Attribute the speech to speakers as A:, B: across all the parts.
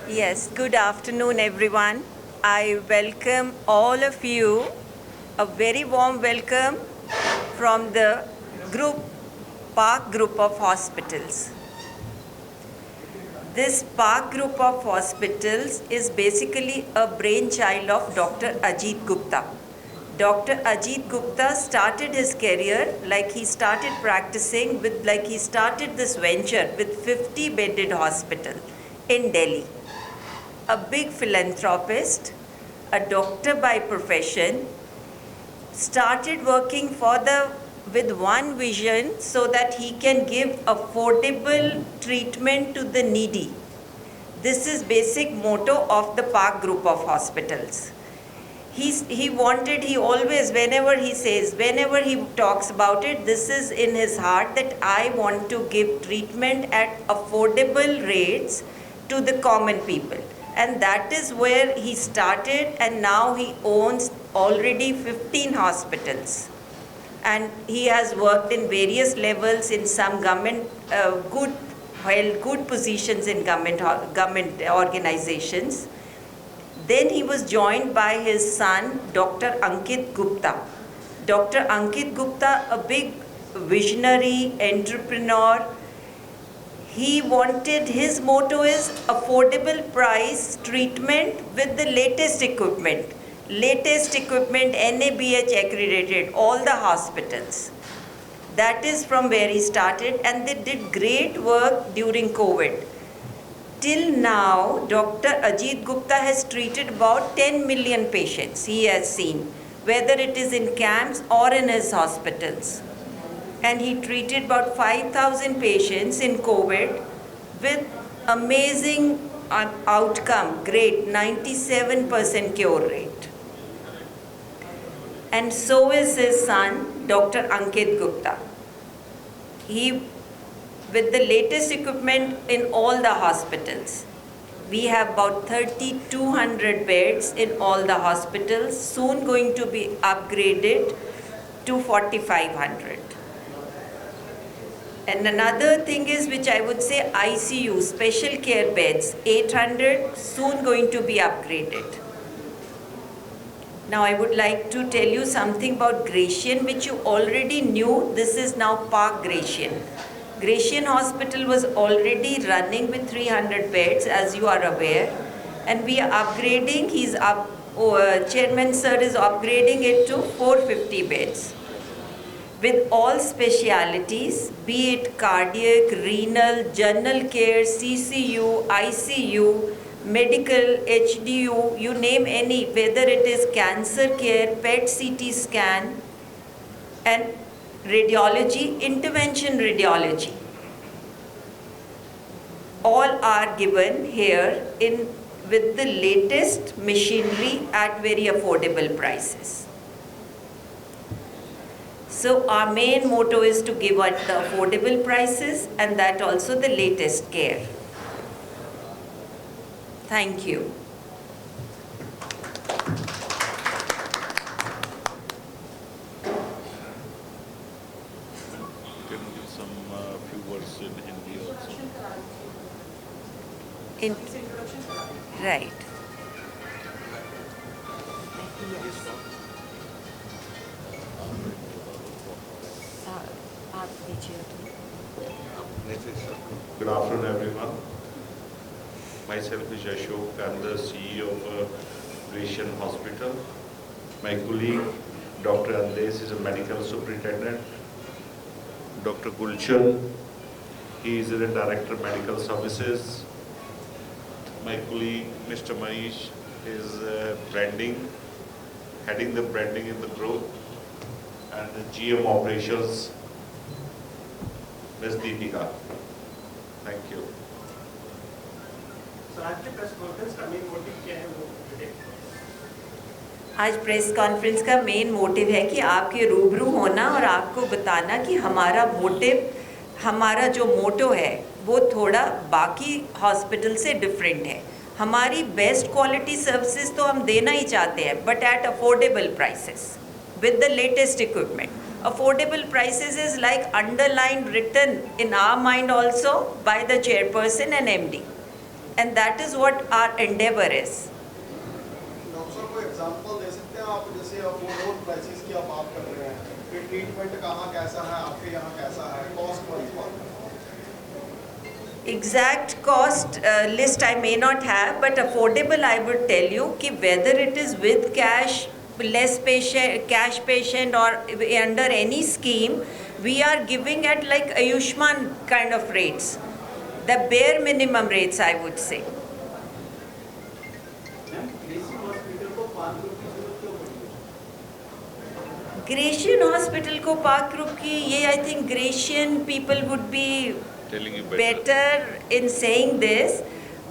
A: Yes, good afternoon, everyone. I welcome all of you. A very warm welcome from the Park Group of Hospitals. This Park Group of Hospitals is basically a brainchild of Dr. Ajit Gupta. Dr. Ajit Gupta started his career he started practicing he started this venture with 50 bedded hospital in Delhi. A big philanthropist, a doctor by profession, started working with one vision so that he can give affordable treatment to the needy. This is basic motto of the Park Group of Hospitals. He always, whenever he talks about it, this is in his heart that I want to give treatment at affordable rates to the common people. And that is where he started, and now he owns already 15 hospitals. And he has worked in various levels in some government, held good positions in government organizations. Then he was joined by his son, Dr. Ankit Gupta. Dr. Ankit Gupta, a big visionary entrepreneur. He wanted, his motto is affordable price treatment with the latest equipment. Latest equipment, NABH accredited, all the hospitals. That is from where he started, and they did great work during COVID. Till now, Dr. Ajit Gupta has treated about 10 million patients he has seen, whether it is in camps or in his hospitals. And he treated about 5,000 patients in COVID with amazing outcome, great, 97% cure rate. And so is his son, Dr. Ankit Gupta. With the latest equipment in all the hospitals. We have about 3,200 beds in all the hospitals, soon going to be upgraded to 4,500. And another thing is, which I would say, ICU, special care beds, 800, soon going to be upgraded. Now I would like to tell you something about Gratian, which you already knew. This is now Park Gratian. Gratian Hospital was already running with 300 beds, as you are aware. And we are upgrading, Chairman Sir is upgrading it to 450 beds. With all specialities, be it cardiac, renal, general care, CCU, ICU, medical, HDU, you name any, whether it is cancer care, PET CT scan, and radiology, intervention radiology. All are given here with the latest machinery at very affordable prices. So our main motto is to give at the affordable prices, and that also the latest care. Thank you.
B: Can you give some few words in Hindi also?
A: Right.
B: Good afternoon, everyone. Myself is Ashok. I'm the CEO of Gratian Hospital. My colleague, Dr. Andes, is a medical superintendent. Dr. Gulshan, he is the Director of Medical Services. My colleague, Mr. Manish, is branding, heading the branding in the group, and the GM operations, Ms. Deepika. Thank you.
C: So आज की press conference का main motive क्या है वो बताइए।
A: आज press conference का main motive है कि आपके रूबरू होना और आपको बताना कि हमारा जो मोटो है वो थोड़ा बाकी हॉस्पिटल से डिफरेंट है। हमारी बेस्ट क्वालिटी सर्विसेज तो हम देना ही चाहते हैं, but at affordable prices with the latest equipment. Affordable prices is like underlined, written in our mind also by the chairperson and MD. and that is what our endeavor is.
D: Doctor साहब कोई example दे सकते हैं आप, जैसे affordable prices की आप बात कर रहे हैं, कि ट्रीटमेंट कहाँ कैसा है, आपके यहाँ कैसा है, कॉस्ट वाइज बात कर रहे हैं।
A: Exact cost list I may not have, but affordable I would tell you कि whether it is with cash, less patient, cash patient or under any scheme, we are giving at like Ayushman kind of rates, the bare minimum rates I would say. Gratian Hospital को park group की ये I think Gratian people would be
B: Telling you
A: better in saying this,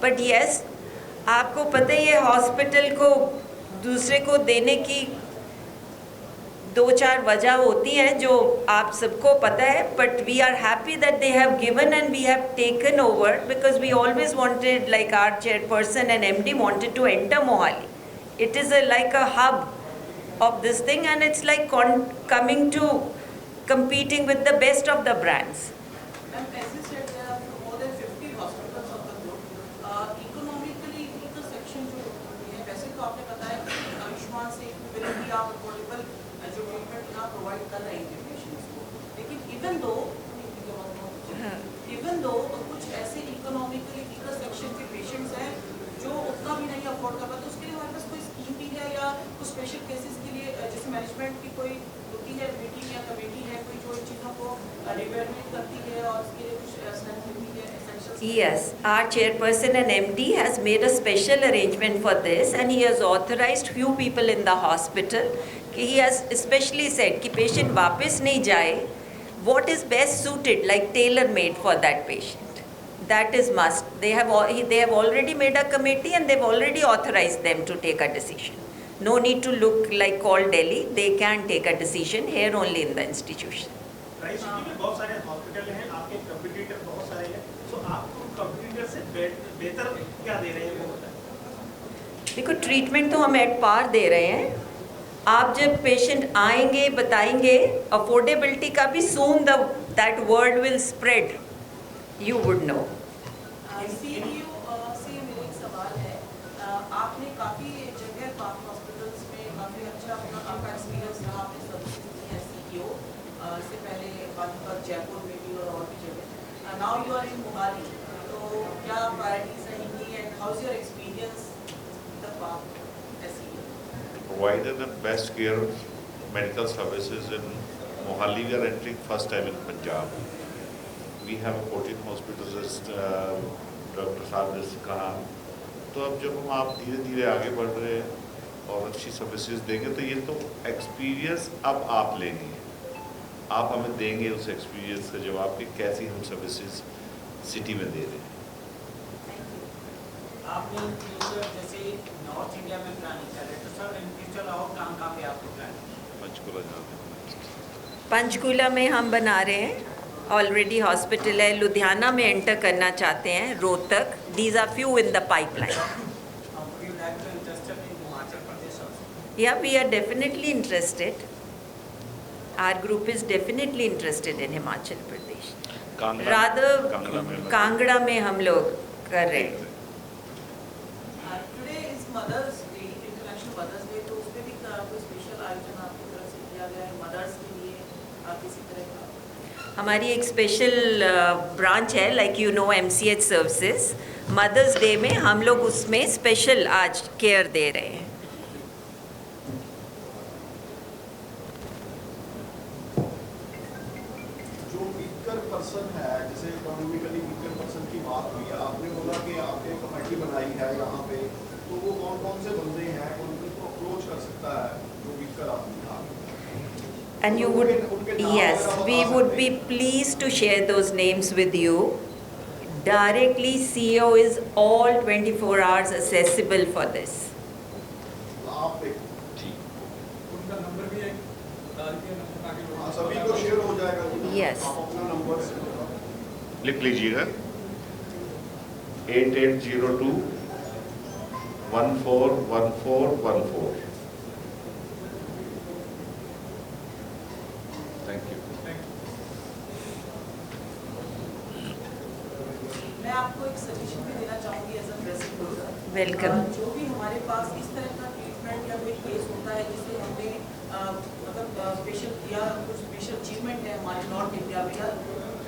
A: but yes, आपको पता है ये hospital को दूसरे को देने की 2-4 वजह होती हैं जो आप सबको पता है, but we are happy that they have given and we have taken over because we always wanted, like our chairperson and MD wanted to enter Mohali. It is like a hub of this thing and it's like coming to competing with the best of the brands.
E: Ma'am, as you said, there are more than 50 hospitals of the group. Economically, weaker section जो है, वैसे तो आपने बताया कि आयुष्मान से equivalently आप affordable जो treatment यहाँ provide कर रहे हैं patients को. लेकिन even though कुछ ऐसे economically weaker section के patients हैं जो उतना भी नहीं afford कर पाते, उसके लिए हमारे पास कोई scheme भी है या कुछ special cases के लिए जैसे management की कोई होती है मीटिंग या कमेटी है कोई जो इन चीज़ों को रिवेल्यूएट करती है और उसके लिए कुछ
A: Yes, our chairperson and MD has made a special arrangement for this and he has authorized few people in the hospital. He has especially said कि patient वापस नहीं जाए, what is best suited, like tailor made for that patient. That is must. They have already made a committee and they've already authorized them to take a decision. No need to look like call Delhi. They can take a decision here only in the institution.
C: Right city में बहुत सारे hospital हैं, आपके competitor बहुत सारे हैं, तो आप कंपटीटर से बेहतर क्या दे रहे हैं वो बताएं।
A: देखो ट्रीटमेंट तो हम एट पार दे रहे हैं, आप जब पेशेंट आएंगे बताएंगे, अफोर्डेबिलिटी का भी सून that word will spread, you would know.
E: CEO से मेरा एक सवाल है, आपने काफ़ी जगह पार्क हॉस्पिटल्स में काफ़ी अच्छा आपका एक्सपीरियंस रहा, आपने सर्विस दी है सीईओ से पहले पानीपत, जयपुर में भी और भी जगह। Now you are in Mohali, तो क्या प्रायोरिटीज रहेंगी and how is your experience the park as CEO?
B: Provided the best care medical services in Mohali. We are entering first time in Punjab. We have 14 hospitals as doctor साहब ने कहा, तो अब जब हम आप धीरे धीरे आगे बढ़ रहे हैं और अच्छी सर्विसेज देंगे तो ये तो एक्सपीरियंस अब आप लेंगे, आप हमें देंगे उस एक्सपीरियंस का जवाब कि कैसी हम सर्विसेज सिटी में दे रहे हैं।
F: आपने फ्यूचर जैसे नॉर्थ इंडिया में प्लानिंग कर रहे हैं, तो सर इन फ्यूचर और कहाँ पे आपको प्लान है?
B: पंचकुला जाते हैं।
A: पंचकुला में हम बना रहे हैं, ऑलरेडी हॉस्पिटल है, लुधियाना में एंटर करना चाहते हैं, Rohtak, these are few in the pipeline.
F: Would you like to interested in Himachal Pradesh also?
A: Yeah, we are definitely interested. Our group is definitely interested in Himachal Pradesh. Rather, Kangra में हम लोग कर रहे हैं।
E: Today is mother's day, international mother's day, तो उसमें भी कोई स्पेशल आयोजन आपकी तरफ से किया गया है मदर्स के लिए किसी तरह का?
A: हमारी एक स्पेशल ब्रांच है, like you know MCH services, mother's day में हम लोग उसमें स्पेशल आज केयर दे रहे हैं।
D: जो वीकर पर्सन है, जैसे इकोनॉमिकली वीकर पर्सन की बात हुई, आपने बोला कि आपने कमेटी बनाई है यहाँ पे, तो वो कौन कौन से बंदे हैं उनको अप्रोच कर सकता है जो वीकर आदमी है?
A: And you would, yes, we would be pleased to share those names with you. Directly, CEO is all 24 hours accessible for this.
D: आप पे
C: उनका नंबर भी है,
D: सभी को शेयर हो जाएगा।
A: Yes.
D: आप अपना नंबर
B: लिख लीजिएगा 8802 141414। Thank you.
E: मैं आपको एक सजेशन भी देना चाहूँगी एज अ
A: Welcome.
E: जो भी हमारे पास इस तरह का ट्रीटमेंट या कोई केस होता है जिसे हमने मतलब स्पेशल किया, कुछ स्पेशल अचीवमेंट है हमारे नॉर्थ इंडिया में या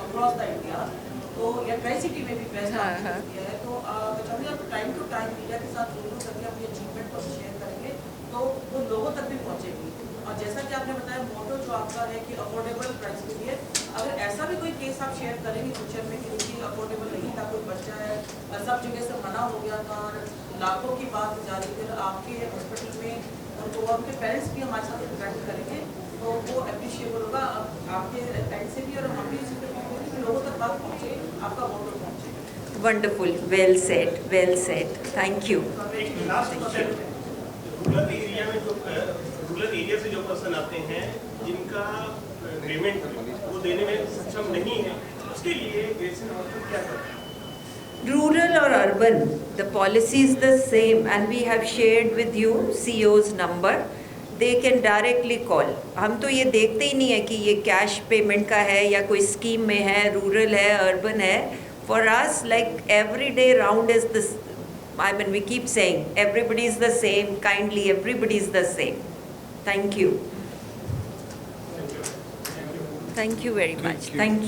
E: अक्रॉस द इंडिया, तो या ट्राई सिटी में भी बेस्ट किया है, तो मैं चाहूँगी आप टाइम टू टाइम मीडिया के साथ रूबरू करके अपनी अचीवमेंट को शेयर करेंगे तो वो लोगों तक भी पहुँचेगी। और जैसा कि आपने बताया मोटो जो आपका है कि अफोर्डेबल प्राइस के लिए, अगर ऐसा भी कोई केस आप शेयर करेंगे फ्यूचर में कि देखिए अफोर्डेबल नहीं था, कोई बच्चा है सब जगह से मना हो गया था और लाखों की बात जा रही थी, आपके हॉस्पिटल में उनको उनके पेरेंट्स भी हमारे साथ इंटरेक्ट करेंगे तो वो अप्रिशिएबल होगा आपके एंड से भी, और हम भी इसी पर लोगों तक बात पहुँचे, आपका मोटो पहुँचे।
A: Wonderful. Well said. Well said. Thank you.
C: एक लास्ट क्वेश्चन, रूरल एरिया में जो रूरल एरिया से जो पर्सन आते हैं जिनका पेमेंट वो देने में सक्षम नहीं है, उसके लिए ग्रेसियन हॉस्पिटल क्या करता है?
A: Rural or urban, the policy is the same and we have shared with you CO's number. They can directly call. हम तो ये देखते ही नहीं है कि ये कैश पेमेंट का है या कोई स्कीम में है, रूरल है, अर्बन है. For us, like every day round is this. I mean, we keep saying everybody is the same. Kindly, everybody is the same. Thank you. Thank you very much. Thank you.